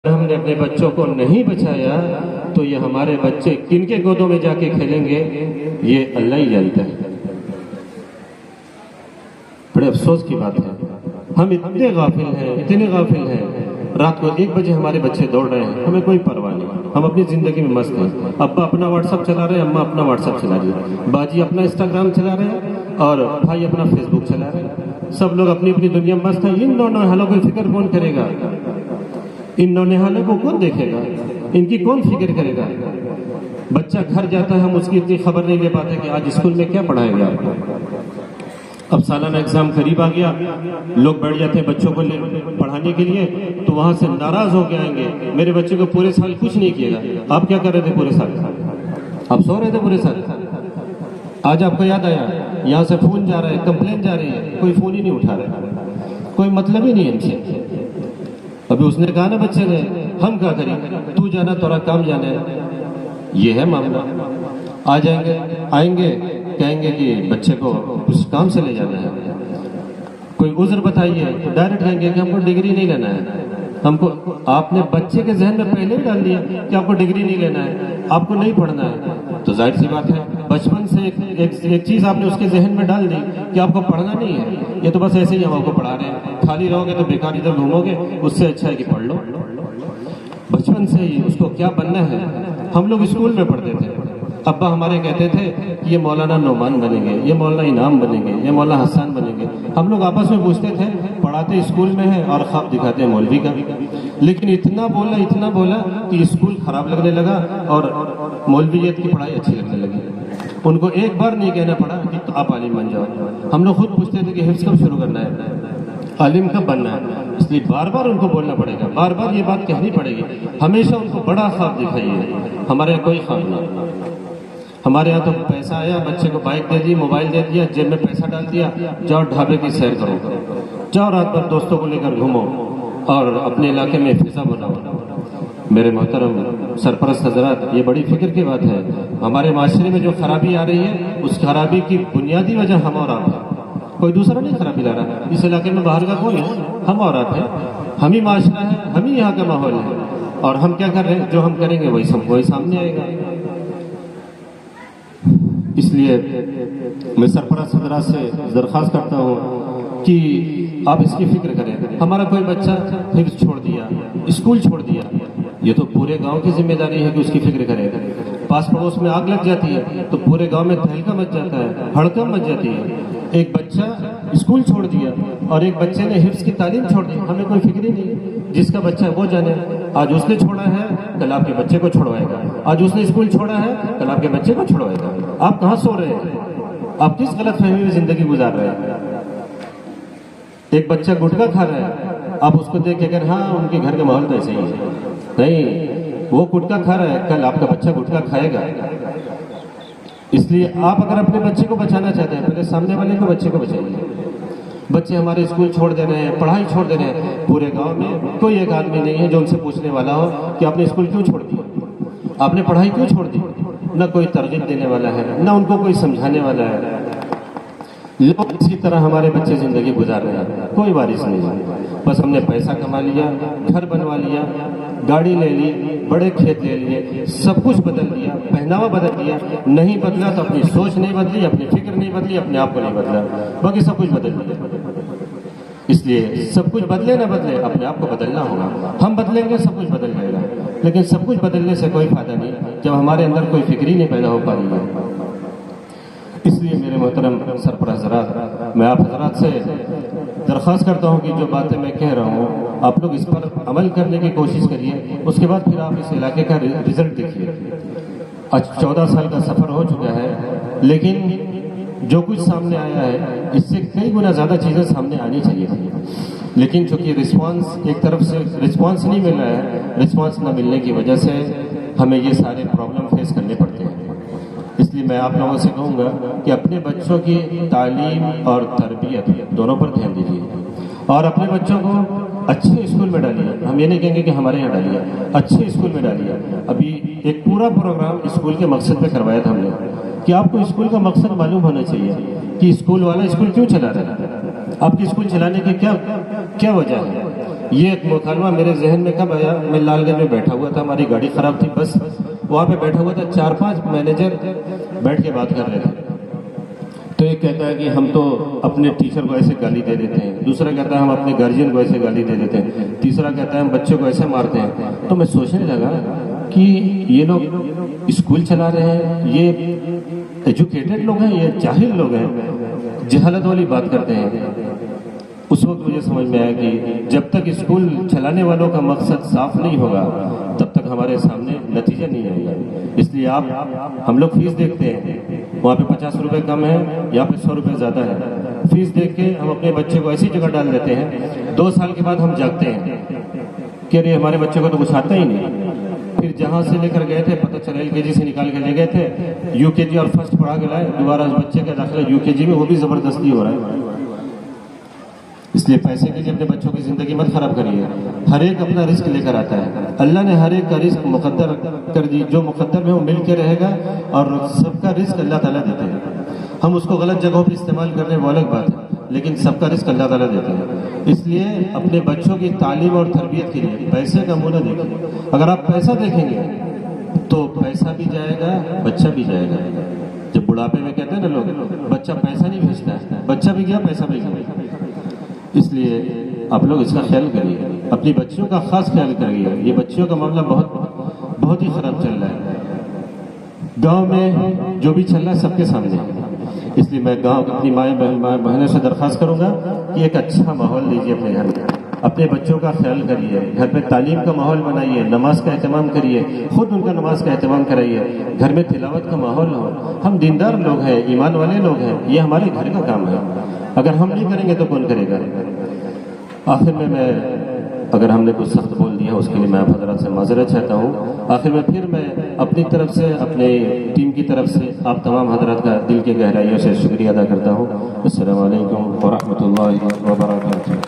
ہم نے اپنے بچوں کو نہیں بچایا تو یہ ہمارے بچے کن کے گودوں میں جا کے کھیلیں گے یہ اللہ ہی جانتا ہے۔ بڑے افسوس کی بات ہے، ہم اتنے غافل ہیں، رات کو 1 بجے ہمارے بچے دوڑ رہے ہیں، ہمیں کوئی پرواہ نہیں، ہم اپنی زندگی میں مست ہیں۔ ابا اپنا واٹس ایپ چلا رہے ہیں، اماں اپنا واٹس ایپ چلا رہی ہے، باجی اپنا انسٹاگرام چلا رہے ہیں اور بھائی اپنا فیس بک چلا رہے ہیں، سب لوگ اپنی اپنی دنیا میں مست ہیں۔ ان دونوں حالوں کی فکر کون کرے گا؟ ان نونہالوں کو کون دیکھے گا؟ ان کی کون فکر کرے گا؟ بچہ گھر جاتا ہے، ہم اس کی اتنی خبر نہیں لے پاتے کہ آج اسکول میں کیا پڑھائے گا۔ اب سالانہ ایگزام قریب آ گیا، لوگ بیٹھ جاتے ہیں بچوں کو پڑھانے کے لیے، تو وہاں سے ناراض ہو کے آئیں گے، میرے بچے کو پورے سال کچھ نہیں کیے گا۔ آپ کیا کر رہے تھے پورے سال؟ آپ سو رہے تھے پورے سال؟ آج آپ کو یاد آیا، یہاں سے فون جا رہا ہے، کمپلین جا رہی ہے، کوئی فون ہی نہیں اٹھا رہا، کوئی مطلب ہی نہیں ان سے۔ ابھی اس نے کہا نا بچے نے، ہم کیا کریں، تو جانا تورا کام جانا ہے، یہ ہے معاملہ۔ آئیں گے کہیں گے کہ بچے کو اس کام سے لے جانا ہے، کوئی عذر بتائیے، ڈائریکٹ کہیں گے کہ ہم کو ڈگری نہیں لینا ہے۔ ہم کو آپ نے بچے کے ذہن میں پہلے ہی ڈال دیا کہ آپ کو ڈگری نہیں لینا ہے، آپ کو نہیں پڑھنا ہے، تو ظاہر سی بات ہے بچپن سے ایک چیز آپ نے اس کے ذہن میں ڈال دی کہ آپ کو پڑھنا نہیں ہے، یہ تو بس ایسے ہی ہم آپ کو پڑھا رہے ہیں، خالی رہو گے تو بیکار ادھر گھومو گے، اس سے اچھا ہے کہ پڑھ لو۔ بچپن سے ہی اس کو کیا بننا ہے۔ ہم لوگ اسکول میں پڑھتے تھے، ابا ہمارے کہتے تھے کہ یہ مولانا نعمان بنیں گے، یہ مولانا انعام بنیں گے، یہ مولانا حسان بنیں گے۔ ہم لوگ آپس میں پوچھتے تھے، پڑھاتے اسکول میں ہیں اور خواب دکھاتے ہیں مولوی کا۔ لیکن اتنا بولا کہ اسکول خراب لگنے لگا اور مولویت کی پڑھائی اچھی لگنے لگی۔ ان کو ایک بار نہیں کہنا پڑا کہ آپ عالم بن جاؤ۔ ہم لوگ خود پوچھتے تھے کہ حفظ کب شروع کرنا ہے، عالم کب بننا ہے، اس لیے بار بار ان کو بولنا پڑے گا، بار بار یہ بات کہنی پڑے گی۔ ہمیشہ ان کو بڑا خواب دکھائیے، ہمارے یہاں کوئی خواب نہیں۔ ہمارے یہاں تو پیسہ آیا، بچے کو بائک دے دی، موبائل دے دیا، جیب میں پیسہ ڈال دیا، جاؤ ڈھابے کی سیر کرو، جاؤ رات بھر دوستوں کو لے کر گھومو اور اپنے علاقے میں فضا بناؤ۔ میرے محترم سرپرست حضرات، یہ بڑی فکر کی بات ہے۔ ہمارے معاشرے میں جو خرابی آ رہی ہے، اس خرابی کی بنیادی وجہ ہم اور آپ ہیں، کوئی دوسرا نہیں خرابی لا رہا۔ اس علاقے میں باہر کا کون ہے؟ ہم اور آپ ہیں، ہم ہی معاشرہ ہے، ہم ہی یہاں کا ماحول ہے، اور ہم کیا کر رہے ہیں؟ جو ہم کریں گے وہی سامنے آئے گا۔ اس لیے میں سرپرست حضرات سے درخواست کرتا ہوں کہ آپ اس کی فکر کریں۔ ہمارا کوئی بچہ حفظ چھوڑ دیا، اسکول چھوڑ دیا، یہ تو پورے گاؤں کی ذمہ داری ہے کہ اس کی فکر کرے۔ پاس پڑوس میں آگ لگ جاتی ہے تو پورے گاؤں میں تہلکہ مچ جاتا ہے، ہڑکم مچ جاتی ہے۔ ایک بچہ اسکول چھوڑ دیا اور ایک بچے نے حفظ کی تعلیم چھوڑ دی، ہمیں کوئی فکر ہی نہیں۔ جس کا بچہ ہے وہ جانے، آج اس نے چھوڑا ہے کل آپ کے بچے کو چھوڑوائے گا، آج اس نے اسکول چھوڑا ہے کل آپ کے بچے کو چھوڑوائے گا۔ آپ کہاں سو رہے ہیں؟ آپ کس غلط فہمی میں زندگی گزار رہے ہیں؟ ایک بچہ گٹکا کھا رہا ہے، آپ اس کو دیکھ کے کہ ہاں ان کے گھر کا ماحول تو ایسے ہی ہے، نہیں، وہ گٹکا کھا رہا ہے، کل آپ کا بچہ گٹکا کھائے گا۔ اس لیے آپ اگر اپنے بچے کو بچانا چاہتے ہیں، پہلے سامنے والے کو بچے کو بچائیے۔ بچے ہمارے اسکول چھوڑ دے رہے ہیں، پڑھائی چھوڑ دے رہے ہیں، پورے گاؤں میں کوئی ایک آدمی نہیں ہے جو ان سے پوچھنے والا ہو کہ آپ نے اسکول کیوں چھوڑ دی، آپ نے پڑھائی کیوں چھوڑ دی۔ نہ کوئی ترغیب دینے والا ہے، نہ ان کو کوئی سمجھانے والا ہے۔ لوگ اسی طرح ہمارے بچے زندگی گزار رہے ہیں، کوئی وارث نہیں ہے۔ بس ہم نے پیسہ کما لیا، گھر بنوا لیا، گاڑی لے لی، بڑے کھیت لے لیے، سب کچھ بدل دیا، پہناوا بدل دیا، نہیں بدلا تو اپنی سوچ نہیں بدلی، اپنی فکر نہیں بدلی، اپنے آپ کو نہیں بدلا، باقی سب کچھ بدل دیا۔ اس لیے سب کچھ بدلے نہ بدلے، اپنے آپ کو بدلنا ہوگا۔ ہم بدلیں گے سب کچھ بدل جائے گا، لیکن سب کچھ بدلنے سے کوئی فائدہ نہیں جب ہمارے اندر کوئی فکر ہی نہیں پیدا ہو پا رہی ہے۔ اس لیے میرے محترم سرپرست حضرات، میں آپ حضرات سے درخواست کرتا ہوں کہ جو باتیں میں کہہ رہا ہوں آپ لوگ اس پر عمل کرنے کی کوشش کریے، اس کے بعد پھر آپ اس علاقے کا رزلٹ دیکھیے۔ آج 14 سال کا سفر ہو چکا ہے، لیکن جو کچھ سامنے آیا ہے اس سے کئی گنا زیادہ چیزیں سامنے آنی چاہیے تھی، لیکن چونکہ رسپانس ایک طرف سے رسپانس نہیں مل رہا ہے، رسپانس نہ ملنے کی وجہ سے ہمیں یہ سارے پرابلم فیس کرنے پڑتے ہیں۔ اس لیے میں آپ لوگوں سے کہوں گا کہ اپنے بچوں کی تعلیم اور تربیت دونوں پر دھیان دیجیے، اور اپنے بچوں کو اچھے اسکول میں ڈالیے۔ ہم یہ نہیں کہیں گے کہ ہمارے یہاں ڈالیے، اچھے اسکول میں ڈالیے۔ ابھی ایک پورا پروگرام اسکول کے مقصد پہ کروایا تھا ہم نے کہ آپ کو اسکول کا مقصد معلوم ہونا چاہیے کہ اسکول والا اسکول کیوں چلا رہا ہے، آپ کی اسکول چلانے کی کیا وجہ ہے۔ یہ ایک مکالمہ میرے ذہن میں کب آیا، میں لال گنج میں بیٹھا ہوا تھا، ہماری گاڑی خراب تھی، بس وہاں پہ بیٹھا ہوا تھا، 4-5 مینیجر بیٹھ کے بات کر رہے تھے۔ تو ایک کہتا ہے کہ ہم تو اپنے ٹیچر کو ایسے گالی دے دیتے ہیں، دوسرا کہتا ہے ہم اپنے گارجین کو ایسے گالی دے دیتے ہیں، تیسرا کہتا ہے ہم بچوں کو ایسے مارتے ہیں۔ تو میں سوچنے لگا کہ یہ لوگ اسکول چلا رہے ہیں، یہ ایجوکیٹڈ لوگ ہیں، یہ جاہل لوگ ہیں، جہالت والی بات کرتے ہیں۔ اس وقت مجھے سمجھ میں آیا کہ جب تک اسکول چلانے والوں کا مقصد صاف نہیں ہوگا تب تک ہمارے سامنے نتیجہ نہیں آئے گا۔ اس لیے ہم لوگ فیس دیکھتے ہیں، وہاں پہ 50 روپے کم ہے، یہاں پہ 100 روپے زیادہ ہے، فیس دیکھ کے ہم اپنے بچے کو ایسی جگہ ڈال دیتے ہیں، 2 سال کے بعد ہم جاگتے ہیں کہ ارے ہمارے بچے کو تو کچھ آتا ہی نہیں۔ پھر جہاں سے لے کر گئے تھے پتہ چلا LKG سے نکال کے لے گئے تھے، UKG اور فرسٹ پڑھا کے لائے، دوبارہ اس بچے کا داخلہ UKG میں، وہ بھی زبردستی ہو رہا ہے۔ اس لیے پیسے کے لیے اپنے بچوں کی زندگی مت خراب کریے۔ ہر ایک اپنا رزق لے کر آتا ہے، اللہ نے ہر ایک کا رزق مقدر کر دی، جو مقدر میں وہ مل کے رہے گا، اور سب کا رزق اللہ تعالیٰ دیتے ہیں۔ ہم اس کو غلط جگہوں پہ استعمال کر رہے ہیں وہ الگ بات ہے، لیکن سب کا رزق اللہ تعالیٰ دیتے ہیں۔ اس لیے اپنے بچوں کی تعلیم اور تربیت کے لیے پیسے کا منہ نہ دیکھیں۔ اگر آپ پیسہ دیکھیں گے تو پیسہ بھی جائے گا، بچہ بھی جائے گا۔ جب بڑھاپے میں کہتے ہیں نا لوگ بچہ پیسہ نہیں بھیجتا ہے، بچہ بھی گیا پیسہ بھی گیا۔ اس لیے آپ لوگ اس کا خیال کریے، اپنی بچیوں کا خاص خیال کریے۔ یہ بچیوں کا معاملہ بہت ہی خراب چل رہا ہے، گاؤں میں جو بھی چل رہا ہے سب کے سامنے۔ اس لیے میں گاؤں اپنی مائیں بہنوں سے درخواست کروں گا کہ ایک اچھا ماحول دیجیے اپنے گھر میں، اپنے بچوں کا خیال کریے، گھر میں تعلیم کا ماحول بنائیے، نماز کا اہتمام کریے، خود ان کا نماز کا اہتمام کرائیے، گھر میں تلاوت کا ماحول ہو۔ ہم دیندار لوگ ہیں، ایمان والے لوگ ہیں، یہ ہمارے گھر کا کام ہے، اگر ہم نہیں کریں گے تو کون کرے گا؟ آخر میں اگر ہم نے کچھ سخت بول دیا اس کے لیے میں آپ حضرات سے معذرت چاہتا ہوں۔ آخر میں پھر میں اپنی طرف سے، اپنے ٹیم کی طرف سے آپ تمام حضرات کا دل کی گہرائیوں سے شکریہ ادا کرتا ہوں۔ السلام علیکم ورحمۃ اللہ وبرکاتہ۔